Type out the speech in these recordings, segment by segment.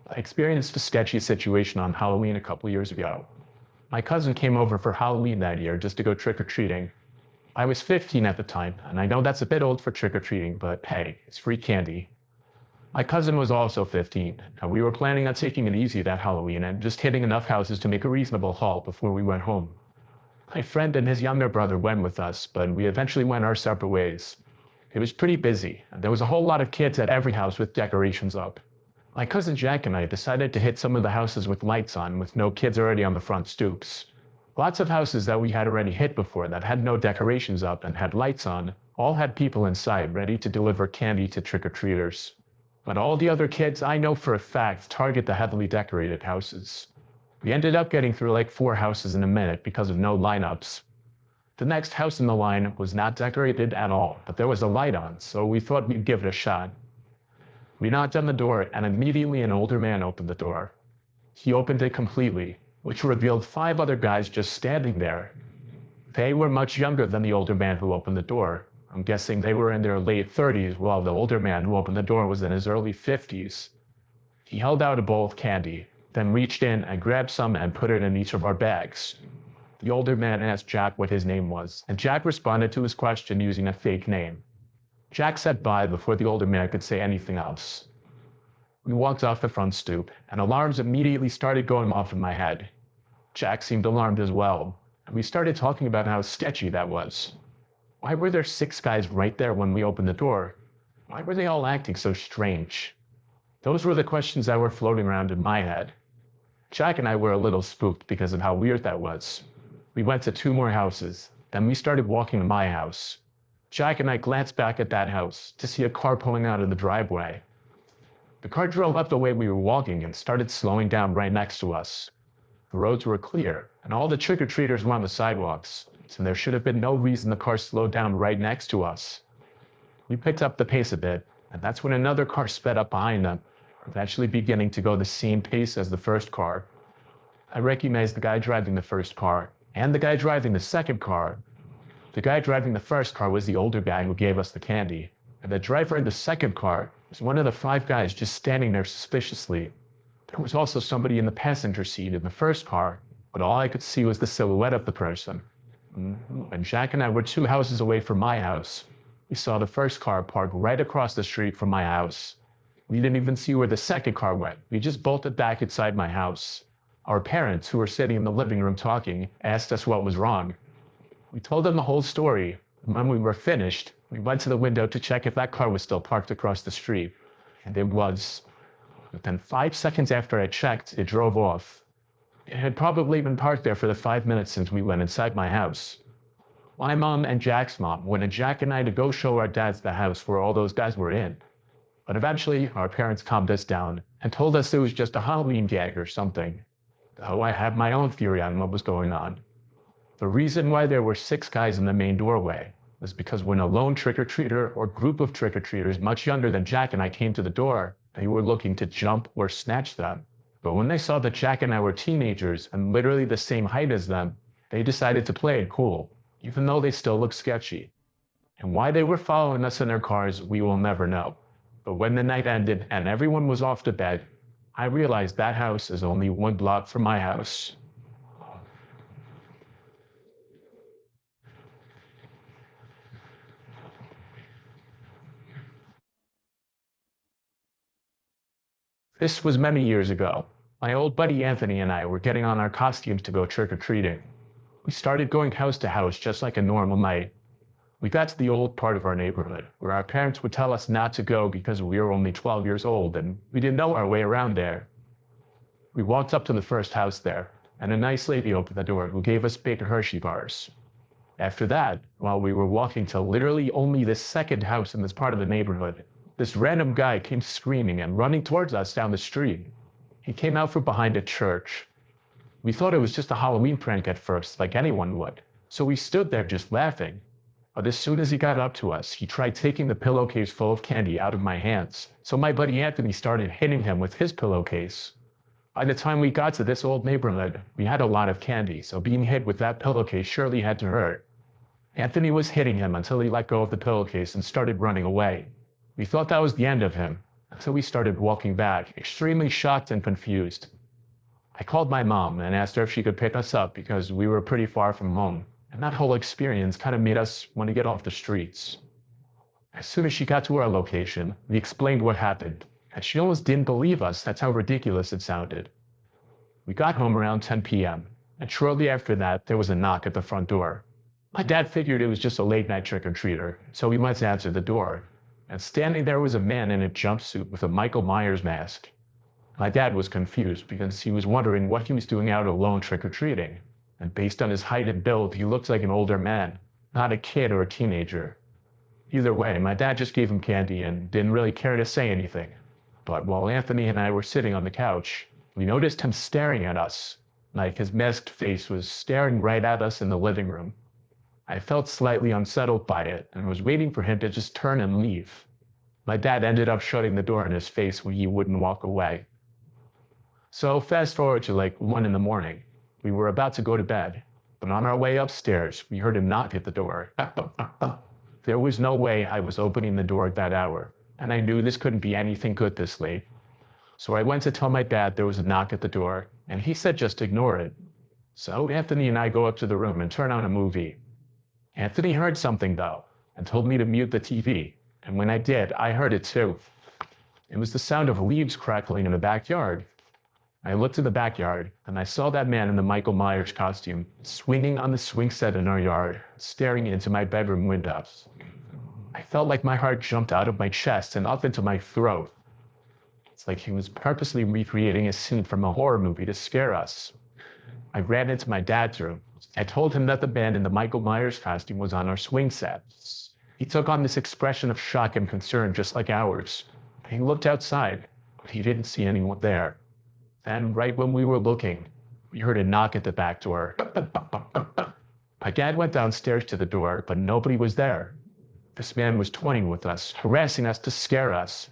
I experienced a sketchy situation on Halloween a couple years ago. My cousin came over for Halloween that year just to go trick-or-treating. I was 15 at the time, and I know that's a bit old for trick-or-treating, but hey, it's free candy. My cousin was also 15, and we were planning on taking it easy that Halloween and just hitting enough houses to make a reasonable haul before we went home. My friend and his younger brother went with us, but we eventually went our separate ways. It was pretty busy, and there was a whole lot of kids at every house with decorations up. My cousin Jack and I decided to hit some of the houses with lights on with no kids already on the front stoops. Lots of houses that we had already hit before that had no decorations up and had lights on all had people inside ready to deliver candy to trick-or-treaters. But all the other kids I know for a fact target the heavily decorated houses. We ended up getting through like 4 houses in a minute because of no lineups. The next house in the line was not decorated at all, but there was a light on, so we thought we'd give it a shot. We knocked on the door, and immediately an older man opened the door. He opened it completely, which revealed 5 other guys just standing there. They were much younger than the older man who opened the door. I'm guessing they were in their late 30s, while the older man who opened the door was in his early 50s. He held out a bowl of candy, then reached in and grabbed some and put it in each of our bags. The older man asked Jack what his name was, and Jack responded to his question using a fake name. Jack said bye before the older man could say anything else. We walked off the front stoop, and alarms immediately started going off in my head. Jack seemed alarmed as well, and we started talking about how sketchy that was. Why were there 6 guys right there when we opened the door? Why were they all acting so strange? Those were the questions that were floating around in my head. Jack and I were a little spooked because of how weird that was. We went to 2 more houses, then we started walking to my house. Jack and I glanced back at that house to see a car pulling out of the driveway. The car drove up the way we were walking and started slowing down right next to us. The roads were clear, and all the trick-or-treaters were on the sidewalks, so there should have been no reason the car slowed down right next to us. We picked up the pace a bit, and that's when another car sped up behind them, eventually beginning to go the same pace as the first car. I recognized the guy driving the first car, and the guy driving the second car. The guy driving the first car was the older guy who gave us the candy, and the driver in the second car was one of the 5 guys just standing there suspiciously. There was also somebody in the passenger seat in the first car, but all I could see was the silhouette of the person. When Jack and I were 2 houses away from my house, we saw the first car parked right across the street from my house. We didn't even see where the second car went. We just bolted back inside my house. Our parents, who were sitting in the living room talking, asked us what was wrong. We told them the whole story, and when we were finished, we went to the window to check if that car was still parked across the street, and it was. But then 5 seconds after I checked, it drove off. It had probably been parked there for the 5 minutes since we went inside my house. My mom and Jack's mom wanted Jack and I to go show our dads the house where all those guys were in. But eventually, our parents calmed us down and told us it was just a Halloween gag or something. Though I had my own theory on what was going on. The reason why there were 6 guys in the main doorway was because when a lone trick-or-treater or group of trick-or-treaters much younger than Jack and I came to the door, they were looking to jump or snatch them. But when they saw that Jack and I were teenagers and literally the same height as them, they decided to play it cool, even though they still looked sketchy. And why they were following us in their cars, we will never know. But when the night ended and everyone was off to bed, I realized that house is only 1 block from my house. This was many years ago. My old buddy Anthony and I were getting on our costumes to go trick-or-treating. We started going house to house just like a normal night. We got to the old part of our neighborhood, where our parents would tell us not to go because we were only 12 years old and we didn't know our way around there. We walked up to the first house there, and a nice lady opened the door who gave us big Hershey bars. After that, while we were walking to literally only the second house in this part of the neighborhood, this random guy came screaming and running towards us down the street. He came out from behind a church. We thought it was just a Halloween prank at first, like anyone would, so we stood there just laughing. But as soon as he got up to us, he tried taking the pillowcase full of candy out of my hands, so my buddy Anthony started hitting him with his pillowcase. By the time we got to this old neighborhood, we had a lot of candy, so being hit with that pillowcase surely had to hurt. Anthony was hitting him until he let go of the pillowcase and started running away. We thought that was the end of him, So we started walking back, extremely shocked and confused. I called my mom and asked her if she could pick us up because we were pretty far from home, and that whole experience kind of made us want to get off the streets. As soon as she got to our location, we explained what happened, and she almost didn't believe us. That's how ridiculous it sounded. We got home around 10 p.m., and shortly after that, there was a knock at the front door. My dad figured it was just a late-night trick-or-treater, so we went to answer the door. And standing there was a man in a jumpsuit with a Michael Myers mask. My dad was confused because he was wondering what he was doing out alone trick-or-treating. And based on his height and build, he looked like an older man, not a kid or a teenager. Either way, my dad just gave him candy and didn't really care to say anything. But while Anthony and I were sitting on the couch, we noticed him staring at us, like his masked face was staring right at us in the living room. I felt slightly unsettled by it and was waiting for him to just turn and leave. My dad ended up shutting the door in his face when he wouldn't walk away. So fast forward to like 1 in the morning. We were about to go to bed, but on our way upstairs, we heard a knock at the door. There was no way I was opening the door at that hour, and I knew this couldn't be anything good this late. So I went to tell my dad there was a knock at the door, and he said just ignore it. So Anthony and I go up to the room and turn on a movie. Anthony heard something though, and told me to mute the TV, and when I did, I heard it too. It was the sound of leaves crackling in the backyard. I looked to the backyard, and I saw that man in the Michael Myers costume, swinging on the swing set in our yard, staring into my bedroom windows. I felt like my heart jumped out of my chest and up into my throat. It's like he was purposely recreating a scene from a horror movie to scare us. I ran into my dad's room. I told him that the man in the Michael Myers costume was on our swing set. He took on this expression of shock and concern just like ours. He looked outside, but he didn't see anyone there. And right when we were looking, we heard a knock at the back door. My dad went downstairs to the door, but nobody was there. This man was toying with us, harassing us to scare us.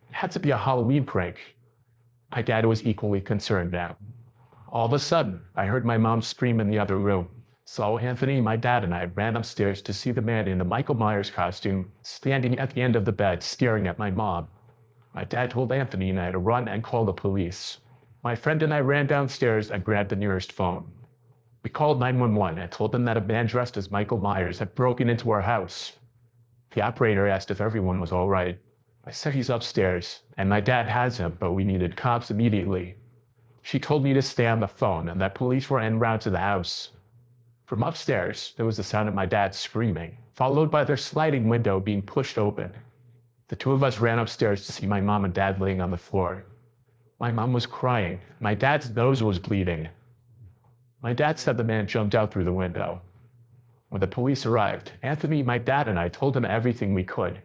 It had to be a Halloween prank. My dad was equally concerned now. All of a sudden, I heard my mom scream in the other room. So Anthony, my dad, and I ran upstairs to see the man in the Michael Myers costume standing at the end of the bed staring at my mom. My dad told Anthony and I to run and call the police. My friend and I ran downstairs and grabbed the nearest phone. We called 911 and told them that a man dressed as Michael Myers had broken into our house. The operator asked if everyone was all right. I said he's upstairs, and my dad has him, but we needed cops immediately. She told me to stay on the phone and that police were en route to the house. From upstairs, there was the sound of my dad screaming, followed by their sliding window being pushed open. The two of us ran upstairs to see my mom and dad laying on the floor. My mom was crying. My dad's nose was bleeding. My dad said the man jumped out through the window. When the police arrived, Anthony, my dad, and I told them everything we could.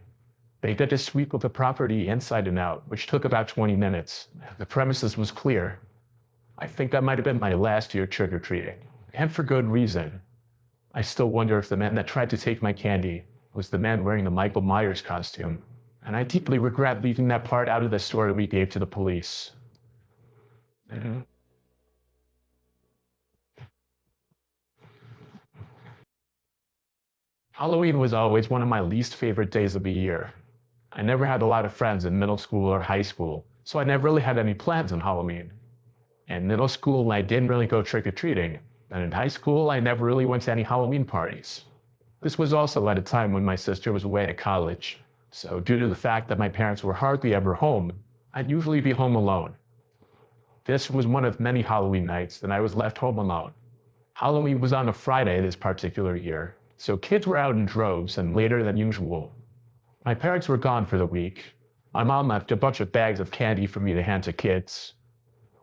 They did a sweep of the property inside and out, which took about 20 minutes. The premises was clear. I think that might have been my last year trick-or-treating, and for good reason. I still wonder if the man that tried to take my candy was the man wearing the Michael Myers costume, and I deeply regret leaving that part out of the story we gave to the police. Halloween was always one of my least favorite days of the year. I never had a lot of friends in middle school or high school, so I never really had any plans on Halloween. In middle school, I didn't really go trick-or-treating, and in high school, I never really went to any Halloween parties. This was also at a time when my sister was away at college, so due to the fact that my parents were hardly ever home, I'd usually be home alone. This was one of many Halloween nights that I was left home alone. Halloween was on a Friday this particular year, so kids were out in droves and later than usual. My parents were gone for the week. My mom left a bunch of bags of candy for me to hand to kids.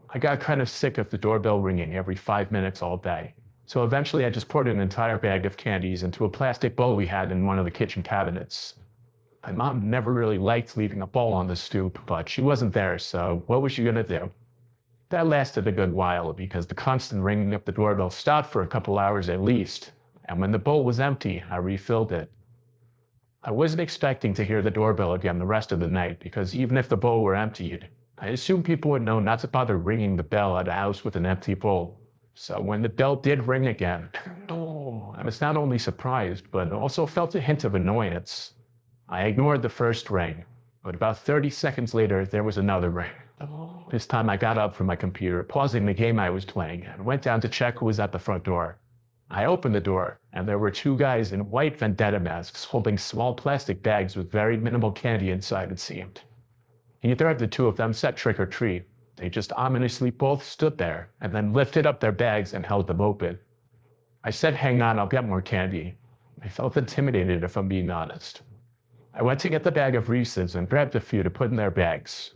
I got kind of sick of the doorbell ringing every 5 minutes all day, so eventually I just poured an entire bag of candies into a plastic bowl we had in one of the kitchen cabinets. My mom never really liked leaving a bowl on the stoop, but she wasn't there, so what was she gonna do? That lasted a good while because the constant ringing of the doorbell stopped for a couple hours at least, and when the bowl was empty, I refilled it. I wasn't expecting to hear the doorbell again the rest of the night because even if the bowl were emptied, I assumed people would know not to bother ringing the bell at a house with an empty bowl. So when the bell did ring again, I was not only surprised, but also felt a hint of annoyance. I ignored the first ring. But about 30 seconds later, there was another ring. This time I got up from my computer, pausing the game I was playing, and went down to check who was at the front door. I opened the door, and there were two guys in white vendetta masks holding small plastic bags with very minimal candy inside, it seemed. Neither of the two of them said trick or treat. They just ominously both stood there and then lifted up their bags and held them open. I said, "Hang on, I'll get more candy." I felt intimidated, if I'm being honest. I went to get the bag of Reese's and grabbed a few to put in their bags.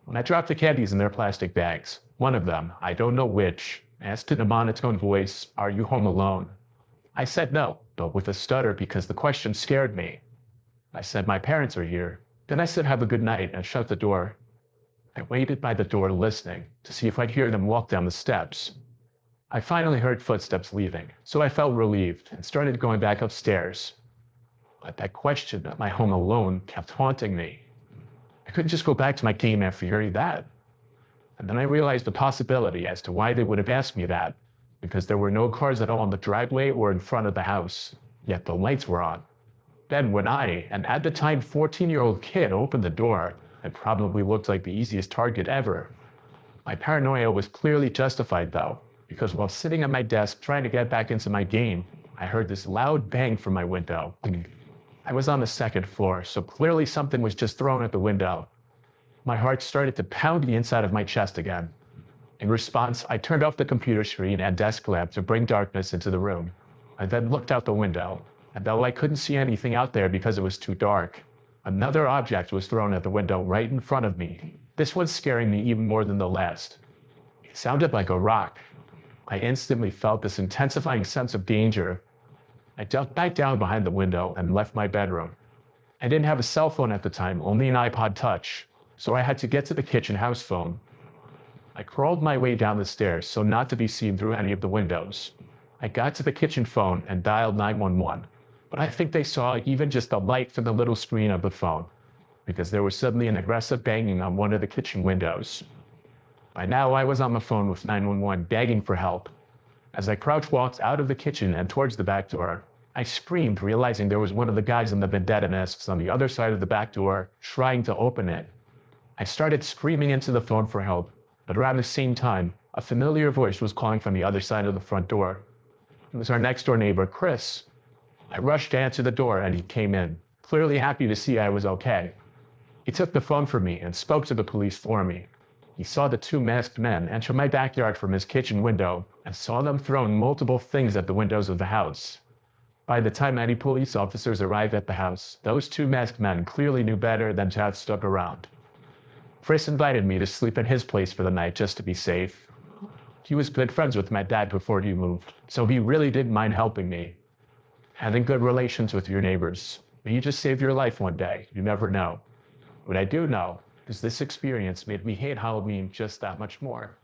When I dropped the candies in their plastic bags, one of them, I don't know which, asked in a monotone voice, "Are you home alone?" I said no, but with a stutter because the question scared me. I said, "My parents are here." Then I said, "Have a good night," and shut the door. I waited by the door listening to see if I'd hear them walk down the steps. I finally heard footsteps leaving, so I felt relieved and started going back upstairs. But that question, "Am I home alone?" kept haunting me. I couldn't just go back to my game after hearing that. And then I realized the possibility as to why they would have asked me that, because there were no cars at all in the driveway or in front of the house, yet the lights were on. Then when I, an at the time 14-year-old kid, opened the door, it probably looked like the easiest target ever. My paranoia was clearly justified though, because while sitting at my desk trying to get back into my game, I heard this loud bang from my window. I was on the second floor, so clearly something was just thrown at the window. My heart started to pound the inside of my chest again. In response, I turned off the computer screen and desk lamp to bring darkness into the room. I then looked out the window, and though I couldn't see anything out there because it was too dark, another object was thrown at the window right in front of me. This one scaring me even more than the last. It sounded like a rock. I instantly felt this intensifying sense of danger. I ducked back down behind the window and left my bedroom. I didn't have a cell phone at the time, only an iPod Touch, so I had to get to the kitchen house phone. I crawled my way down the stairs so not to be seen through any of the windows. I got to the kitchen phone and dialed 911, but I think they saw even just the light from the little screen of the phone, because there was suddenly an aggressive banging on one of the kitchen windows. By now I was on the phone with 911 begging for help. As I crouch-walked out of the kitchen and towards the back door, I screamed, realizing there was one of the guys in the vendetta masks on the other side of the back door trying to open it. I started screaming into the phone for help, but around the same time, a familiar voice was calling from the other side of the front door. It was our next-door neighbor, Chris. I rushed to answer the door and he came in, clearly happy to see I was okay. He took the phone from me and spoke to the police for me. He saw the two masked men enter my backyard from his kitchen window and saw them throwing multiple things at the windows of the house. By the time any police officers arrived at the house, those two masked men clearly knew better than to have stuck around. Chris invited me to sleep at his place for the night just to be safe. He was good friends with my dad before he moved, so he really didn't mind helping me. Having good relations with your neighbors may just save your life one day, you never know. What I do know is this experience made me hate Halloween just that much more.